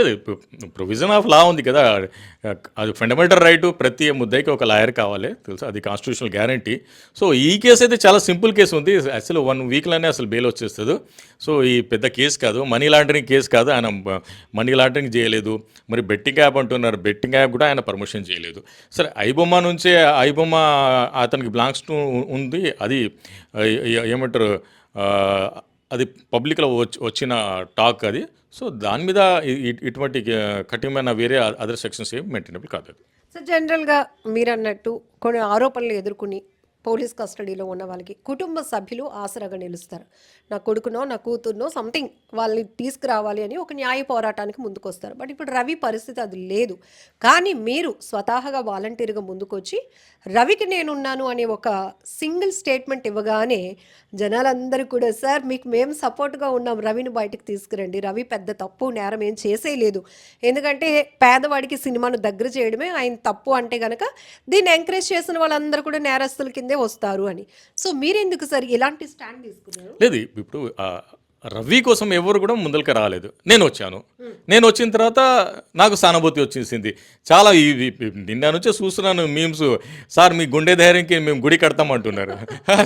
లేదు provision of law ఉంది కదా, అది ఫండమెంటల్ రైట్, ప్రతి ముద్దయికి ఒక లాయర్ కావాలి తెలుసు, అది కాన్స్టిట్యూషనల్ గ్యారంటీ. సో ఈ కేసు అయితే చాలా సింపుల్ కేసు ఉంది, అసలు 1 వీక్లోనే అసలు బెయిల్ వచ్చేస్తుంది. సో ఈ పెద్ద కేసు కాదు, మనీ లాండరింగ్ కేసు కాదు, ఆయన మనీ లాండరింగ్ చేయలేదు. మరి బెట్టింగ్ యాప్ అంటున్నారు, బెట్టింగ్ యాప్ కూడా ఆయన పర్మిషన్ చేయలేదు. సరే ఐబొమ్మ నుంచే, ఐబొమ్మ అతనికి బ్లాంక్స్ ఉంది, అది ఏమంటారు, అది పబ్లిక్లో వచ్చిన టాక్ అది. సో దాని మీద ఇటువంటి కఠినమైన వేరే అదర్ సెక్షన్స్ ఏమి మెయింటైనబుల్ కాదు అది. సో జనరల్గా మీరు అన్నట్టు కొన్ని ఆరోపణలు ఎదుర్కొని పోలీస్ కస్టడీలో ఉన్న వాళ్ళకి కుటుంబ సభ్యులు ఆసరాగా నిలుస్తారు. నా కొడుకునో నా కూతుర్నో సంథింగ్ వాళ్ళని తీసుకురావాలి అని ఒక న్యాయ పోరాటానికి ముందుకొస్తారు. బట్ ఇప్పుడు రవి పరిస్థితి అది లేదు. కానీ మీరు స్వతహాగా వాలంటీర్గా ముందుకొచ్చి రవికి నేనున్నాను అనే ఒక సింగిల్ స్టేట్మెంట్ ఇవ్వగానే జనాలందరూ కూడా సార్ మీకు మేము సపోర్ట్గా ఉన్నాం, రవిని బయటకు తీసుకురండి, రవి పెద్ద తప్పు నేరం ఏం చేసేయలేదు, ఎందుకంటే పేదవాడికి సినిమాను దగ్గర చేయడమే ఆయన తప్పు అంటే కనుక దీన్ని ఎంకరేజ్ చేసిన వాళ్ళందరూ కూడా నేరస్తుల కిందే వస్తారు అని. సో మీరెందుకు సార్ ఇలాంటి స్టాండ్ తీసుకున్నారు? లేదు ఇప్పుడు రవి కోసం ఎవరు కూడా ముందరికి రాలేదు, నేను వచ్చాను. నేను వచ్చిన తర్వాత నాకు సానుభూతి వచ్చేసింది చాలా. నిన్న నుంచే చూస్తున్నాను మీమ్స్, సార్ మీ గుండె ధైర్యంకి మేము గుడి కడతాం అంటున్నారు.